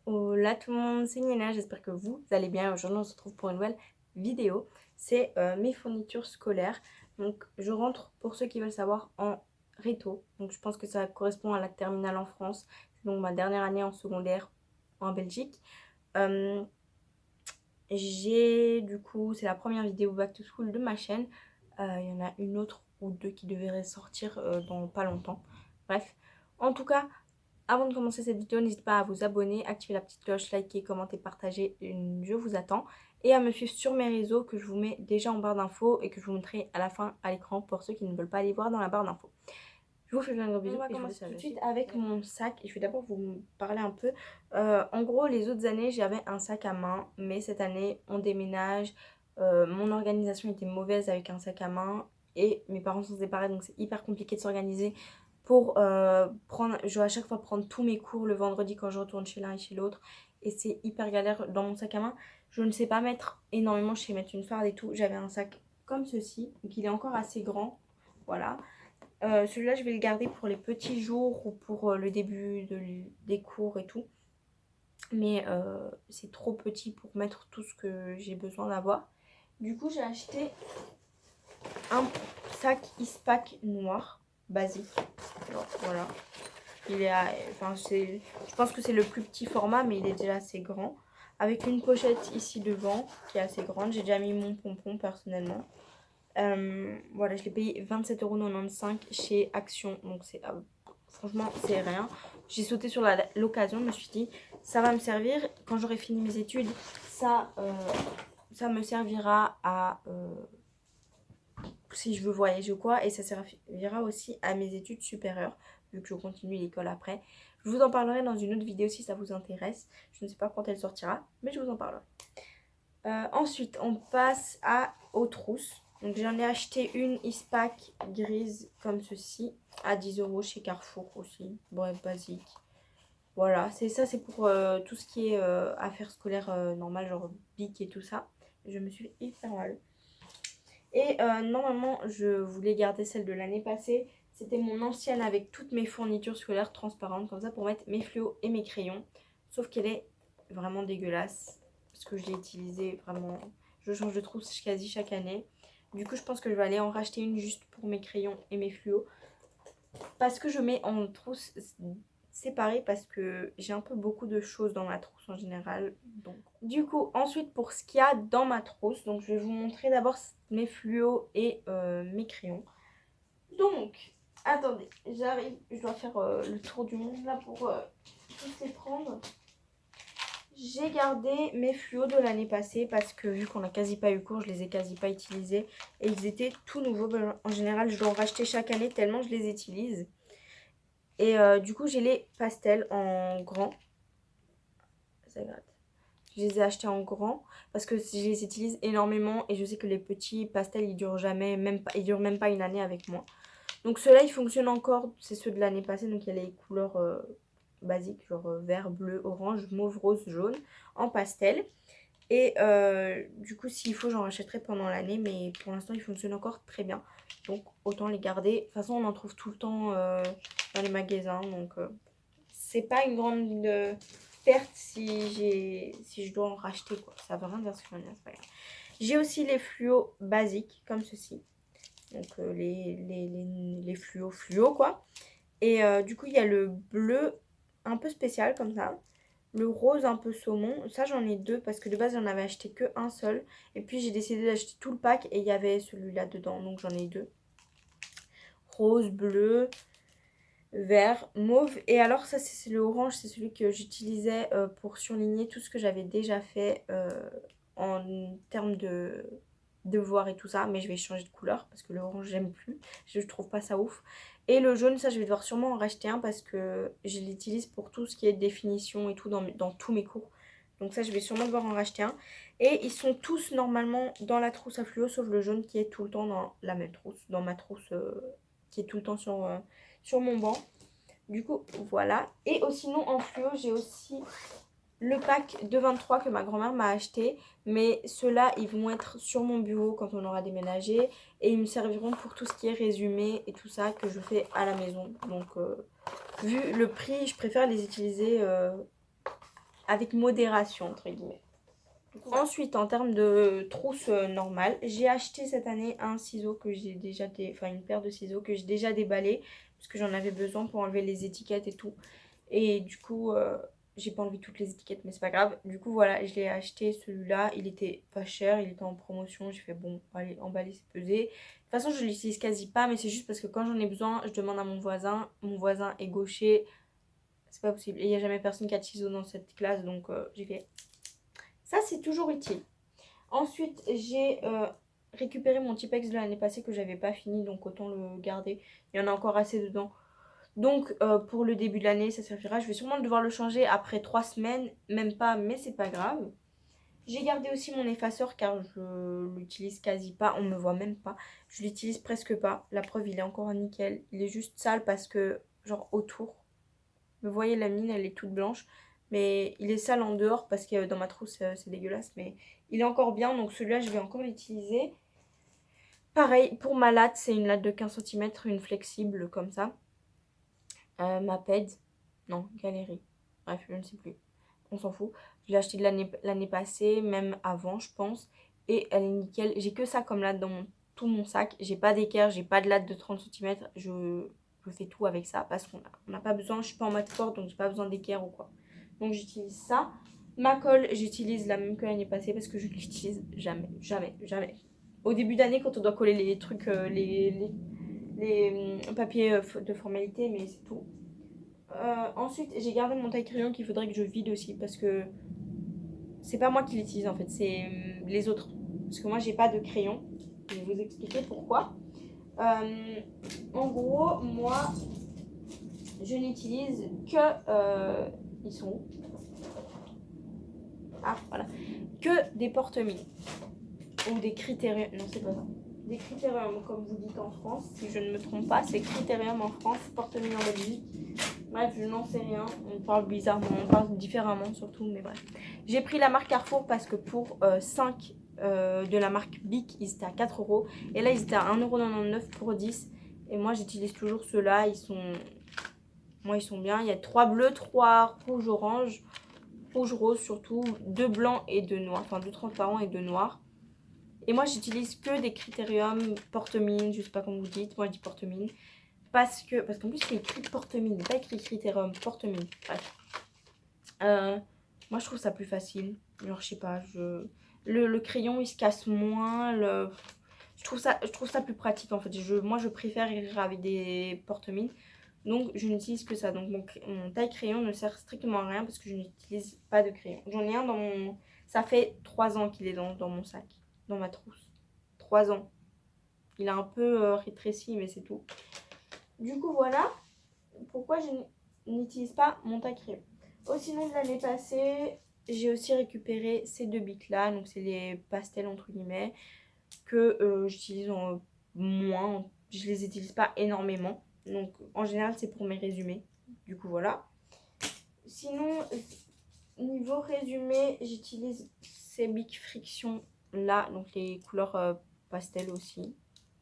Hola tout le monde, c'est Nina, j'espère que vous allez bien. Aujourd'hui on se retrouve pour une nouvelle vidéo. C'est mes fournitures scolaires. Donc je rentre, pour ceux qui veulent savoir, en réto. Donc je pense que ça correspond à la terminale en France. C'est donc ma dernière année en secondaire en Belgique. Euh, du coup, c'est la première vidéo back to school de ma chaîne. Il y en a une autre ou deux qui devraient sortir dans pas longtemps. Bref, en tout cas, avant de commencer cette vidéo, n'hésitez pas à vous abonner, activer la petite cloche, liker, commenter, partager. Je vous attends. Et à me suivre sur mes réseaux que je vous mets déjà en barre d'infos et que je vous mettrai à la fin à l'écran pour ceux qui ne veulent pas aller voir dans la barre d'infos. Je vous fais plein de gros bisous. On va commencer tout de suite avec mon sac et je vais d'abord vous parler un peu. En gros, les autres années, j'avais un sac à main, mais cette année, on déménage. Mon organisation était mauvaise avec un sac à main et mes parents sont séparés, donc c'est hyper compliqué de s'organiser pour prendre. Je dois à chaque fois prendre tous mes cours le vendredi quand je retourne chez l'un et chez l'autre et c'est hyper galère dans mon sac à main. Je ne sais pas mettre énormément, je sais mettre une farde et tout. J'avais un sac comme ceci, donc il est encore assez grand. Voilà. Celui-là, je vais le garder pour les petits jours ou pour le début des cours et tout. Mais c'est trop petit pour mettre tout ce que j'ai besoin d'avoir. Du coup, j'ai acheté un sac Eastpak noir, basique. Alors, voilà. Il est je pense que c'est le plus petit format, mais il est déjà assez grand. Avec une pochette ici devant, qui est assez grande. J'ai déjà mis mon pompon personnellement. Voilà, je l'ai payé 27,95 € chez Action. Donc franchement, c'est rien. J'ai sauté sur l'occasion, je me suis dit, ça va me servir. Quand j'aurai fini mes études, ça me servira à si je veux voyager ou quoi. Et ça servira aussi à mes études supérieures, vu que je continue l'école après. Je vous en parlerai dans une autre vidéo si ça vous intéresse. Je ne sais pas quand elle sortira, mais je vous en parlerai. Ensuite, on passe aux trousses. Donc j'en ai acheté une Eastpak grise comme ceci à 10 € chez Carrefour aussi. Bref, basique. Voilà, c'est pour tout ce qui est affaires scolaires normales, genre bic et tout ça. Je me suis fait hyper mal. Et normalement, je voulais garder celle de l'année passée. C'était mon ancienne avec toutes mes fournitures scolaires transparentes, comme ça pour mettre mes fluos et mes crayons. Sauf qu'elle est vraiment dégueulasse, parce que je l'ai utilisée vraiment. Je change de trousse quasi chaque année. Du coup, je pense que je vais aller en racheter une juste pour mes crayons et mes fluos. Parce que je mets en trousse séparée, parce que j'ai un peu beaucoup de choses dans ma trousse en général. Donc, du coup, ensuite pour ce qu'il y a dans ma trousse, donc je vais vous montrer d'abord mes fluos et mes crayons. Donc, attendez, j'arrive, je dois faire le tour du monde là pour tous les prendre. J'ai gardé mes fluos de l'année passée parce que vu qu'on n'a quasi pas eu cours, je les ai quasi pas utilisés. Et ils étaient tout nouveaux. En général, je dois en racheter chaque année tellement je les utilise. Et du coup, j'ai les pastels en grand. Ça gratte. Je les ai achetés en grand parce que je les utilise énormément. Et je sais que les petits pastels, ils durent jamais, ils durent même pas une année avec moi. Donc ceux-là, ils fonctionnent encore. C'est ceux de l'année passée. Donc il y a les couleurs basiques, genre vert, bleu, orange, mauve, rose, jaune, en pastel. Et du coup, s'il faut, j'en rachèterai pendant l'année. Mais pour l'instant, ils fonctionnent encore très bien. Donc, autant les garder. De toute façon, on en trouve tout le temps dans les magasins. Donc, c'est pas une grande perte si je dois en racheter, quoi. Ça va rien dire ce que je veux dire, c'est pas grave. J'ai aussi les fluos basiques, comme ceci. Donc, les fluos, quoi. Et du coup, il y a le bleu un peu spécial, comme ça. Le rose un peu saumon, ça j'en ai deux parce que de base j'en avais acheté que un seul. Et puis j'ai décidé d'acheter tout le pack et il y avait celui-là dedans, donc j'en ai deux. Rose, bleu, vert, mauve. Et alors ça c'est le orange, c'est celui que j'utilisais pour surligner tout ce que j'avais déjà fait en termes de devoirs et tout ça. Mais je vais changer de couleur parce que le orange j'aime plus, je trouve pas ça ouf. Et le jaune, ça je vais devoir sûrement en racheter un parce que je l'utilise pour tout ce qui est définition et tout dans tous mes cours. Donc ça je vais sûrement devoir en racheter un. Et ils sont tous normalement dans la trousse à fluo sauf le jaune qui est tout le temps dans la même trousse, dans ma trousse qui est tout le temps sur mon banc. Du coup voilà. Et sinon en fluo j'ai aussi le pack de 23 que ma grand-mère m'a acheté. Mais ceux-là ils vont être sur mon bureau quand on aura déménagé. Et ils me serviront pour tout ce qui est résumé et tout ça que je fais à la maison. Donc vu le prix je préfère les utiliser avec modération entre guillemets. Ensuite, en termes de trousse normale, j'ai acheté cette année un ciseau que j'ai déjà, enfin une paire de ciseaux que j'ai déjà déballé parce que j'en avais besoin pour enlever les étiquettes et tout. Et du coup, j'ai pas enlevé toutes les étiquettes, mais c'est pas grave. Du coup, voilà, je l'ai acheté celui-là. Il était pas cher, il était en promotion. J'ai fait bon, allez, emballer, c'est pesé. De toute façon, je l'utilise quasi pas, mais c'est juste parce que quand j'en ai besoin, je demande à mon voisin. Mon voisin est gaucher, c'est pas possible. Et il n'y a jamais personne qui a de ciseaux dans cette classe, donc j'ai fait. Ça, c'est toujours utile. Ensuite, j'ai récupéré mon Tipex de l'année passée que j'avais pas fini, donc autant le garder. Il y en a encore assez dedans. Donc pour le début de l'année, ça servira. Je vais sûrement devoir le changer après 3 semaines, même pas, mais c'est pas grave. J'ai gardé aussi mon effaceur car je l'utilise quasi pas, on me voit même pas. Je l'utilise presque pas. La preuve, il est encore nickel. Il est juste sale parce que, genre autour, vous voyez la mine, elle est toute blanche. Mais il est sale en dehors parce que dans ma trousse, c'est dégueulasse. Mais il est encore bien, donc celui-là, je vais encore l'utiliser. Pareil, pour ma latte, c'est une latte de 15 cm, une flexible comme ça. Ma PED, non, Galerie. Bref, je ne sais plus. On s'en fout. Je l'ai acheté l'année passée, même avant, je pense. Et elle est nickel. J'ai que ça comme latte dans tout mon sac. J'ai pas d'équerre, j'ai pas de latte de 30 cm. Je fais tout avec ça parce qu'on n'a pas besoin. Je suis pas en mode sport, donc j'ai pas besoin d'équerre ou quoi. Donc j'utilise ça. Ma colle, j'utilise la même que l'année passée parce que je l'utilise jamais, jamais, jamais. Au début d'année, quand on doit coller les trucs, les papiers de formalité, mais c'est tout. Ensuite, j'ai gardé mon taille-crayon qu'il faudrait que je vide aussi parce que c'est pas moi qui l'utilise en fait, c'est les autres. Parce que moi, j'ai pas de crayon. Je vais vous expliquer pourquoi. En gros, moi, je n'utilise que. Ils sont où? Ah, voilà. Que des porte-mines. Ou des critériums. Non, c'est pas ça. Des critériums, comme vous dites en France. Si je ne me trompe pas, c'est critérium en France, porte-mine en Belgique. Bref, je n'en sais rien. On parle bizarrement, on parle différemment surtout, mais bref. J'ai pris la marque Carrefour parce que pour 5 de la marque Bic, ils étaient à 4 euros. Et là, ils étaient à 1,99€ pour 10. Et moi, j'utilise toujours ceux-là. Ils sont bien. Il y a 3 bleus, 3 rouges, orange, rouge, rose surtout, 2 blancs et 2 noirs. Enfin, 2 transparents et 2 noirs. Et moi, j'utilise que des critériums porte-mine. Je sais pas comment vous dites. Moi, je dis porte-mine. Parce qu'en plus, c'est écrit porte-mine, pas écrit critérium, porte-mine. Bref. Moi, je trouve ça plus facile. Genre, je sais pas, le crayon, il se casse moins. Je trouve ça plus pratique, en fait. Moi, je préfère écrire avec des porte-mines. Donc, je n'utilise que ça. Donc, mon taille-crayon ne sert strictement à rien parce que je n'utilise pas de crayon. J'en ai un dans mon... Ça fait 3 ans qu'il est dans mon sac, dans ma trousse. 3 ans. Il a un peu rétréci, mais c'est tout. Du coup, voilà pourquoi je n'utilise pas mon taille-crayon. Oh, sinon, de l'année passée, j'ai aussi récupéré ces deux bics là. Donc, c'est les pastels entre guillemets que j'utilise moins. Je les utilise pas énormément. Donc, en général, c'est pour mes résumés. Du coup, voilà. Sinon, niveau résumé, j'utilise ces bics friction là. Donc, les couleurs pastel aussi.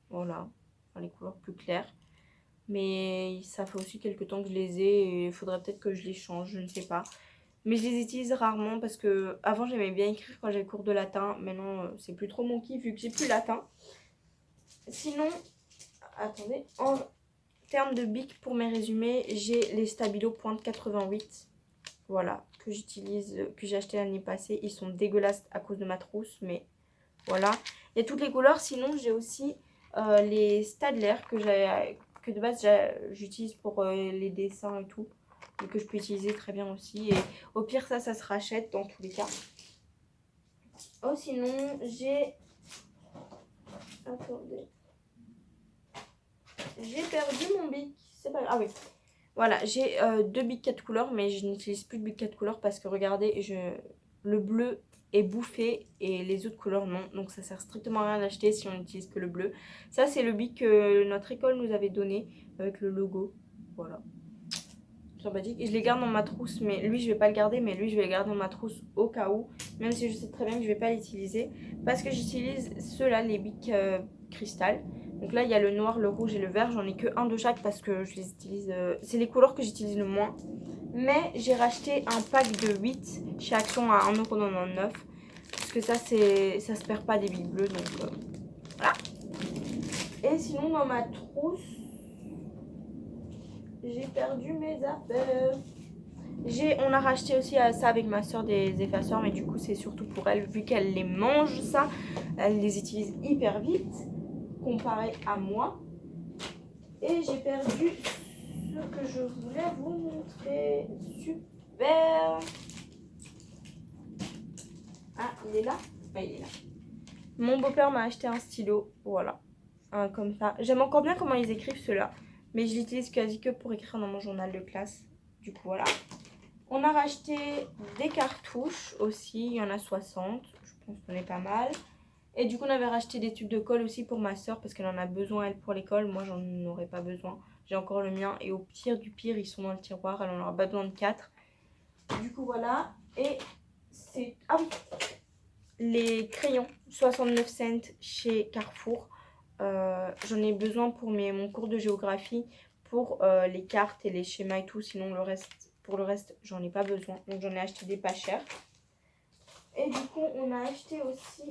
Voilà. Enfin, les couleurs plus claires. Mais ça fait aussi quelques temps que je les ai et il faudrait peut-être que je les change, je ne sais pas. Mais je les utilise rarement parce que avant j'aimais bien écrire quand j'avais cours de latin. Maintenant c'est plus trop mon kiff vu que j'ai plus latin. Sinon, attendez, en termes de bic pour mes résumés, j'ai les Stabilo pointe 88. Voilà, que j'utilise, que j'ai acheté l'année passée. Ils sont dégueulasses à cause de ma trousse, mais voilà. Il y a toutes les couleurs. Sinon j'ai aussi les Staedtler que de base j'utilise pour les dessins et tout, et que je peux utiliser très bien aussi. Et au pire ça se rachète dans tous les cas. Oh, sinon j'ai... Attendez. J'ai perdu mon bic. C'est pas grave. Ah oui. Voilà, j'ai 2 bics 4 couleurs, mais je n'utilise plus de bics 4 couleurs parce que regardez, le bleu est bouffé et les autres couleurs non. Donc ça sert strictement à rien d'acheter si on n'utilise que le bleu. Ça, c'est le bic que notre école nous avait donné avec le logo. Voilà. Sympathique. Et je les garde dans ma trousse, mais lui, je vais pas le garder, mais lui, je vais le garder dans ma trousse au cas où. Même si je sais très bien que je vais pas l'utiliser. Parce que j'utilise ceux-là, les bics cristal. Donc là, il y a le noir, le rouge et le vert. J'en ai que un de chaque parce que je les utilise... c'est les couleurs que j'utilise le moins. Mais j'ai racheté un pack de 8 chez Action à 1,99 €. Parce que ça se perd pas des billes bleues. Donc voilà. Et sinon dans ma trousse, j'ai perdu mes affaires. On a racheté aussi ça avec ma soeur des effaceurs, mais du coup c'est surtout pour elle, vu qu'elle les mange ça, elle les utilise hyper vite comparé à moi. Et j'ai perdu ce que je voulais vous montrer. Super. Ah, il est là? Ouais, il est là. Mon beau-père m'a acheté un stylo, voilà, comme ça. J'aime encore bien comment ils écrivent ceux-là, mais je l'utilise quasi que pour écrire dans mon journal de classe. Du coup, voilà. On a racheté des cartouches aussi, il y en a 60, je pense qu'on est pas mal. Et du coup, on avait racheté des tubes de colle aussi pour ma soeur parce qu'elle en a besoin, elle, pour l'école. Moi, j'en aurais pas besoin. J'ai encore le mien et au pire du pire, ils sont dans le tiroir, elle en aura pas besoin de 4. Du coup, voilà. Et c'est... Ah oui, les crayons 69 cents chez Carrefour. J'en ai besoin pour mon cours de géographie, pour les cartes et les schémas et tout. Sinon, pour le reste, j'en ai pas besoin. Donc, j'en ai acheté des pas chers. Et du coup, on a acheté aussi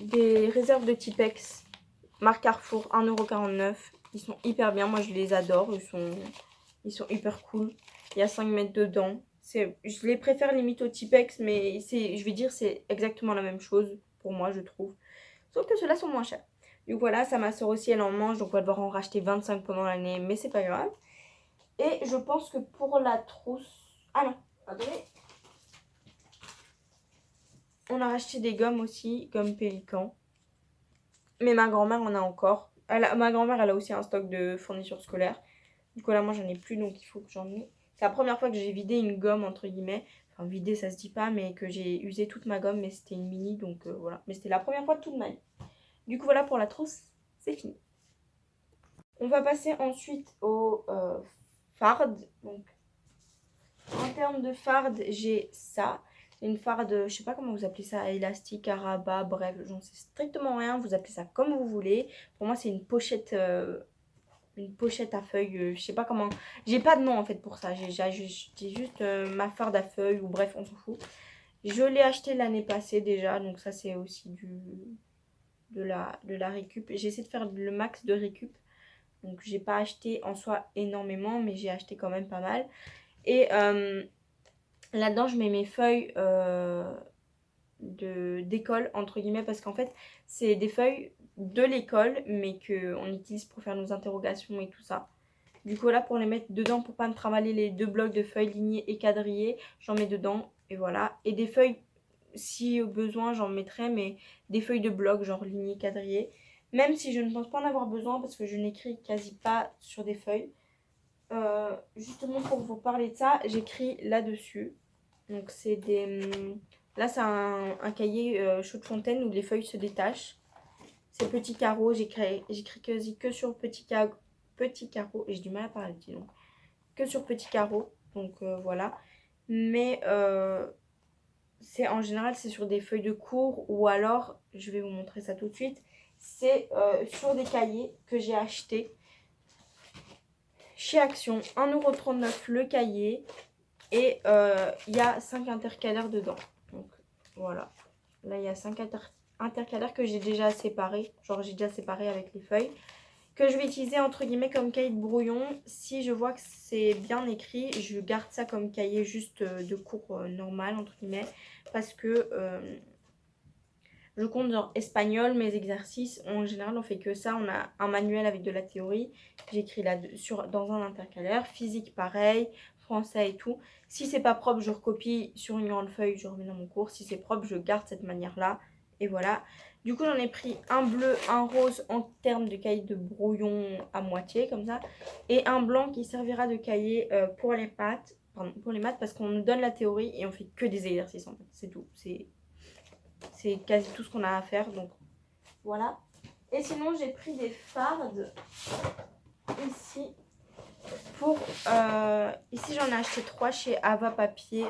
des réserves de Tipex, marque Carrefour, 1,49 €. Ils sont hyper bien, moi je les adore, ils sont hyper cool. Il y a 5 mètres dedans. Je les préfère limite au Tipex, mais je vais dire c'est exactement la même chose pour moi, je trouve. Sauf que ceux-là sont moins chers. Donc voilà, ça ma soeur aussi, elle en mange, donc on va devoir en racheter 25 pendant l'année, mais c'est pas grave. Et je pense que pour la trousse... Ah non, attendez. On a racheté des gommes aussi, gommes Pélican. Mais ma grand-mère en a encore. Ma grand-mère, elle a aussi un stock de fournitures scolaires. Du coup, là, moi, j'en ai plus, donc il faut que j'en ai. C'est la première fois que j'ai vidé une gomme, entre guillemets. Enfin, vidé, ça se dit pas, mais que j'ai usé toute ma gomme, mais c'était une mini, donc voilà. Mais c'était la première fois de toute ma vie. Du coup, voilà pour la trousse, c'est fini. On va passer ensuite au farde. Donc, en termes de farde, j'ai ça. C'est une farde, je sais pas comment vous appelez ça, élastique, à rabat, bref, j'en sais strictement rien. Vous appelez ça comme vous voulez. Pour moi, c'est une pochette à feuilles. Je sais pas comment. J'ai pas de nom en fait pour ça. J'ai juste ma farde à feuilles ou bref, on s'en fout. Je l'ai acheté l'année passée déjà, donc ça c'est aussi de la récup. J'ai essayé de faire le max de récup. Donc j'ai pas acheté en soi énormément, mais j'ai acheté quand même pas mal. Et là-dedans, je mets mes feuilles d'école, entre guillemets, parce qu'en fait, c'est des feuilles de l'école, mais qu'on utilise pour faire nos interrogations et tout ça. Du coup, là, pour les mettre dedans, pour pas me travailler les 2 blocs de feuilles lignées et quadrillées, j'en mets dedans, et voilà. Et des feuilles, si au besoin, j'en mettrai, mais des feuilles de blocs, genre lignées, quadrillées. Même si je ne pense pas en avoir besoin, parce que je n'écris quasi pas sur des feuilles. Justement, pour vous parler de ça, j'écris là-dessus. Donc c'est là c'est un cahier chaud de fontaine où les feuilles se détachent. C'est petits carreaux, j'écris quasi que sur petits carreaux. Et j'ai du mal à parler, dis donc. Que sur petits carreaux, donc voilà. Mais c'est en général c'est sur des feuilles de cours ou alors, je vais vous montrer ça tout de suite, c'est sur des cahiers que j'ai achetés chez Action, 1,39 € le cahier. Et il y a 5 intercalaires dedans. Donc voilà. Là, il y a 5 intercalaires que j'ai déjà séparés. Genre, j'ai déjà séparé avec les feuilles. Que je vais utiliser entre guillemets comme cahier de brouillon. Si je vois que c'est bien écrit, je garde ça comme cahier juste de cours normal, entre guillemets. Parce que je compte genre espagnol, mes exercices. En général, on fait que ça. On a un manuel avec de la théorie. J'écris là dans un intercalaire. Physique, pareil. Français et tout. Si c'est pas propre, je recopie sur une grande feuille, je remets dans mon cours. Si c'est propre, je garde cette manière-là. Et voilà. Du coup, j'en ai pris un bleu, un rose en termes de cahier de brouillon à moitié, comme ça. Et un blanc qui servira de cahier pour les maths. Pardon, pour les maths, parce qu'on nous donne la théorie et on fait que des exercices en fait. C'est tout. C'est quasi tout ce qu'on a à faire. Donc voilà. Et sinon, j'ai pris des fardes ici. Ici, j'en ai acheté 3 chez Ava Papier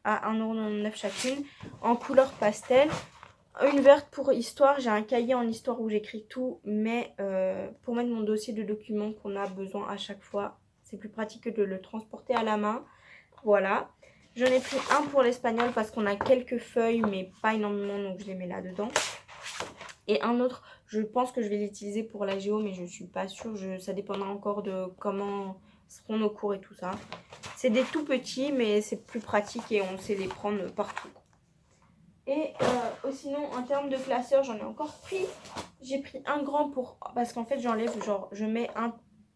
à 1,99 € chacune, en couleur pastel. Une verte pour histoire, j'ai un cahier en histoire où j'écris tout, mais pour mettre mon dossier de documents qu'on a besoin à chaque fois, c'est plus pratique que de le transporter à la main. Voilà. J'en ai pris un pour l'espagnol parce qu'on a quelques feuilles, mais pas énormément, donc je les mets là-dedans. Et un autre, je pense que je vais l'utiliser pour la géo, mais je ne suis pas sûre. Ça dépendra encore de comment seront nos cours et tout ça. C'est des tout petits, mais c'est plus pratique et on sait les prendre partout. Et sinon, en termes de classeur, j'en ai encore pris. J'ai pris un grand pour... Parce qu'en fait, j'enlève, genre, je mets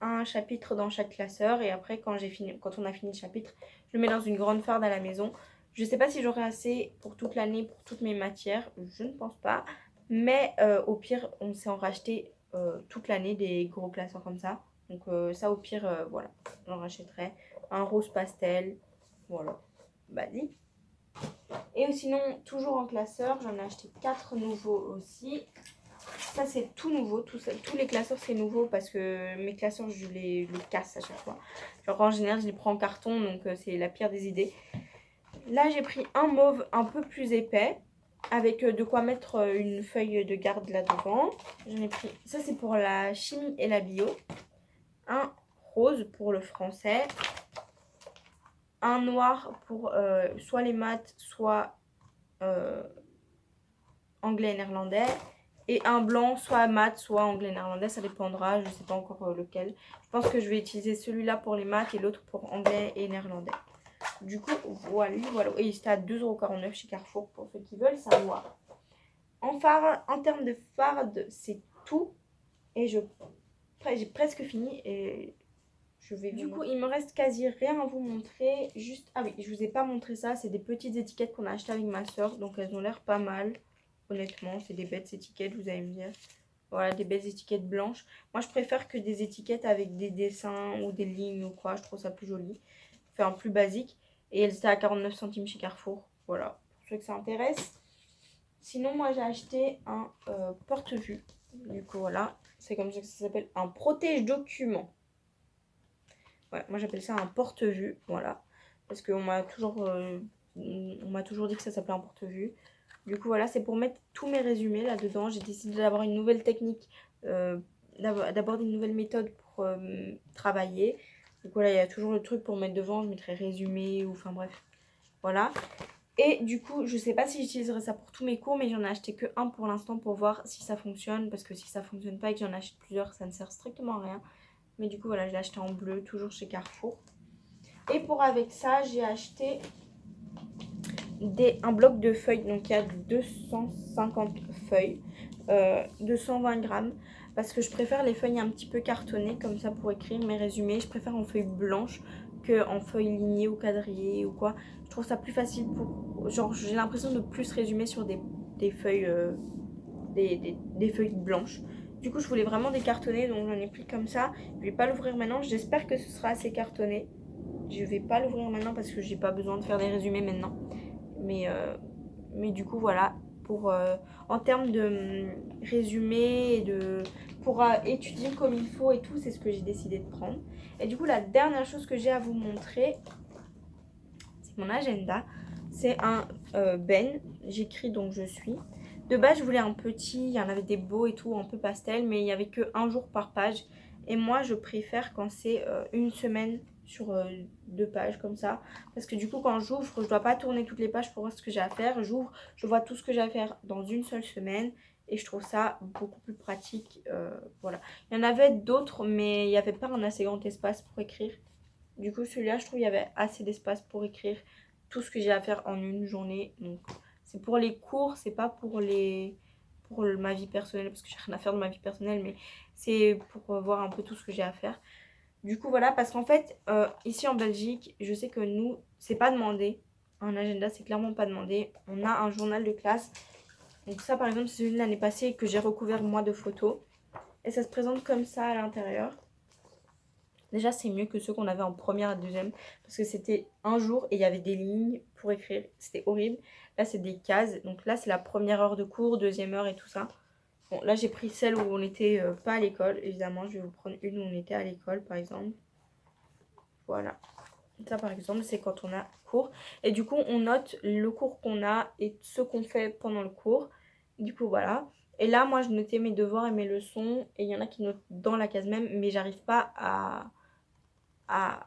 un chapitre dans chaque classeur. Et après, quand on a fini le chapitre, je le mets dans une grande farde à la maison. Je ne sais pas si j'aurai assez pour toute l'année, pour toutes mes matières. Je ne pense pas. Mais au pire, on sait en racheter toute l'année des gros classeurs comme ça. Donc ça, au pire, voilà, j'en rachèterai. Un rose pastel. Voilà. Vas-y. Et sinon, toujours en classeur, j'en ai acheté 4 nouveaux aussi. Ça, c'est tout nouveau. Tous les classeurs, c'est nouveau parce que mes classeurs, je les casse à chaque fois. Genre, en général, je les prends en carton, donc c'est la pire des idées. Là, j'ai pris un mauve un peu plus épais avec de quoi mettre une feuille de garde là-devant. J'en ai pris... Ça, c'est pour la chimie et la bio. Un rose pour le français. Un noir pour soit les maths, soit anglais et néerlandais. Et un blanc, soit maths, soit anglais et néerlandais. Ça dépendra, je ne sais pas encore lequel. Je pense que je vais utiliser celui-là pour les maths et l'autre pour anglais et néerlandais. Du coup, voilà. Et c'était à 2,49 € chez Carrefour pour ceux qui veulent savoir. En termes de farde, c'est tout. Et j'ai presque fini. Et du coup, il me reste quasi rien à vous montrer. Juste, ah oui, je vous ai pas montré ça. C'est des petites étiquettes qu'on a achetées avec ma soeur. Donc elles ont l'air pas mal. Honnêtement, c'est des bêtes étiquettes, vous allez me dire. Voilà, des belles étiquettes blanches. Moi, je préfère que des étiquettes avec des dessins ou des lignes ou quoi. Je trouve ça plus joli. Enfin, plus basique. Et elles étaient à 49 centimes chez Carrefour. Voilà, pour ceux que ça intéresse. Sinon, moi, j'ai acheté un porte-vue. Du coup, voilà. C'est comme ça que ça s'appelle. Un protège-document. Ouais, moi, j'appelle ça un porte-vue. Voilà. Parce qu'on m'a toujours dit que ça s'appelait un porte-vue. Du coup, voilà, c'est pour mettre tous mes résumés là-dedans. J'ai décidé d'avoir une nouvelle technique, d'aborder une nouvelle méthode pour travailler. Donc voilà, il y a toujours le truc pour mettre devant. Je mettrai résumé ou enfin bref. Voilà. Et du coup, je sais pas si j'utiliserai ça pour tous mes cours, mais j'en ai acheté que un pour l'instant pour voir si ça fonctionne. Parce que si ça fonctionne pas et que j'en achète plusieurs, ça ne sert strictement à rien. Mais du coup, voilà, je l'ai acheté en bleu, toujours chez Carrefour. Et pour avec ça, j'ai acheté un bloc de feuilles. Donc il y a 250 feuilles, 220 grammes. Parce que je préfère les feuilles un petit peu cartonnées, comme ça pour écrire mes résumés. Je préfère en feuilles blanches qu'en feuilles lignées ou quadrillées ou quoi. Je trouve ça plus facile pour... Genre j'ai l'impression de plus résumer sur des feuilles, des feuilles blanches. Du coup je voulais vraiment des cartonnés, donc j'en ai pris comme ça. Je vais pas l'ouvrir maintenant, j'espère que ce sera assez cartonné. Je vais pas l'ouvrir maintenant parce que j'ai pas besoin de faire des résumés maintenant. Mais du coup, voilà, en termes de résumé et pour étudier comme il faut et tout, c'est ce que j'ai décidé de prendre. Et du coup, la dernière chose que j'ai à vous montrer, c'est mon agenda. C'est un Ben, j'écris donc je suis. De base, je voulais un petit, il y en avait des beaux et tout, un peu pastel, mais il n'y avait que un jour par page. Et moi, je préfère quand c'est une semaine sur 2 pages comme ça. Parce que du coup, quand j'ouvre, je dois pas tourner toutes les pages pour voir ce que j'ai à faire. J'ouvre, je vois tout ce que j'ai à faire dans une seule semaine. Et je trouve ça beaucoup plus pratique. Voilà. Il y en avait d'autres, mais il n'y avait pas un assez grand espace pour écrire. Du coup, celui-là, je trouve qu'il y avait assez d'espace pour écrire tout ce que j'ai à faire en une journée. Donc, c'est pour les cours, c'est pas pour ma vie personnelle, parce que j'ai rien à faire de ma vie personnelle, mais c'est pour voir un peu tout ce que j'ai à faire. Du coup, voilà, parce qu'en fait, ici en Belgique, je sais que nous, c'est pas demandé. Un agenda, c'est clairement pas demandé. On a un journal de classe. Donc ça, par exemple, c'est celui de l'année passée que j'ai recouvert moi de photos. Et ça se présente comme ça à l'intérieur. Déjà, c'est mieux que ceux qu'on avait en première et deuxième. Parce que c'était un jour et il y avait des lignes pour écrire. C'était horrible. Là, c'est des cases. Donc là, c'est la première heure de cours, deuxième heure et tout ça. Bon, là, j'ai pris celle où on n'était pas à l'école. Évidemment, je vais vous prendre une où on était à l'école, par exemple. Voilà. Ça, par exemple, c'est quand on a cours. Et du coup, on note le cours qu'on a et ce qu'on fait pendant le cours. Du coup, voilà. Et là, moi, je notais mes devoirs et mes leçons. Et il y en a qui notent dans la case même, mais j'arrive pas à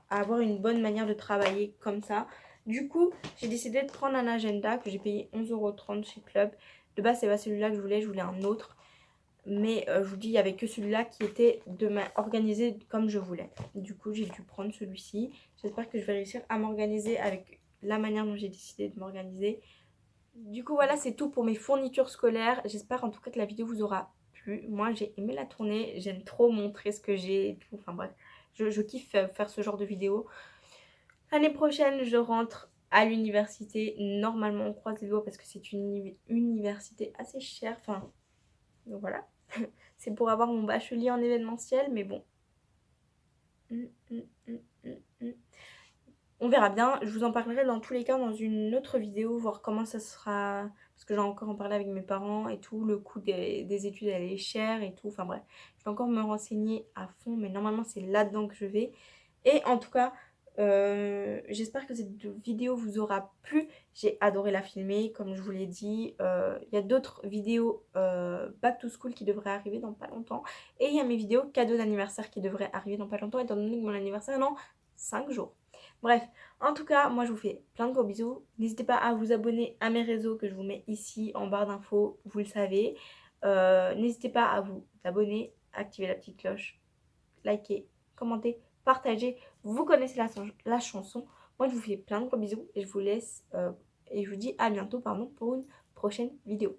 avoir une bonne manière de travailler comme ça. Du coup, j'ai décidé de prendre un agenda que j'ai payé 11,30 € chez Club. De base, c'est pas celui-là que je voulais un autre. Mais je vous dis, il n'y avait que celui-là qui était organisé comme je voulais. Du coup, j'ai dû prendre celui-ci. J'espère que je vais réussir à m'organiser avec la manière dont j'ai décidé de m'organiser. Du coup, voilà, c'est tout pour mes fournitures scolaires. J'espère en tout cas que la vidéo vous aura plu. Moi, j'ai aimé la tourner. J'aime trop montrer ce que j'ai et tout. Enfin bref, je kiffe faire ce genre de vidéo. L'année prochaine, je rentre à l'université. Normalement, on croise les doigts parce que c'est une université assez chère. Enfin, donc voilà. C'est pour avoir mon bachelier en événementiel, mais bon. Hum, hum, hum, hum, hum. On verra bien. Je vous en parlerai dans tous les cas dans une autre vidéo, voir comment ça sera. Parce que j'ai encore en parlé avec mes parents et tout. Le coût des études, elle est chère et tout. Enfin bref, je vais encore me renseigner à fond, mais normalement, c'est là-dedans que je vais. Et en tout cas, j'espère que cette vidéo vous aura plu. J'ai adoré la filmer, comme je vous l'ai dit. Il y a d'autres vidéos back to school qui devraient arriver dans pas longtemps. Et il y a mes vidéos cadeaux d'anniversaire qui devraient arriver dans pas longtemps, étant donné que mon anniversaire est dans 5 jours. Bref, en tout cas, moi je vous fais plein de gros bisous. N'hésitez pas à vous abonner à mes réseaux que je vous mets ici en barre d'infos, vous le savez. N'hésitez pas à vous abonner, activer la petite cloche, liker, commenter, partager. Vous connaissez la chanson. Moi je vous fais plein de gros bisous et je vous laisse et je vous dis à bientôt pour une prochaine vidéo.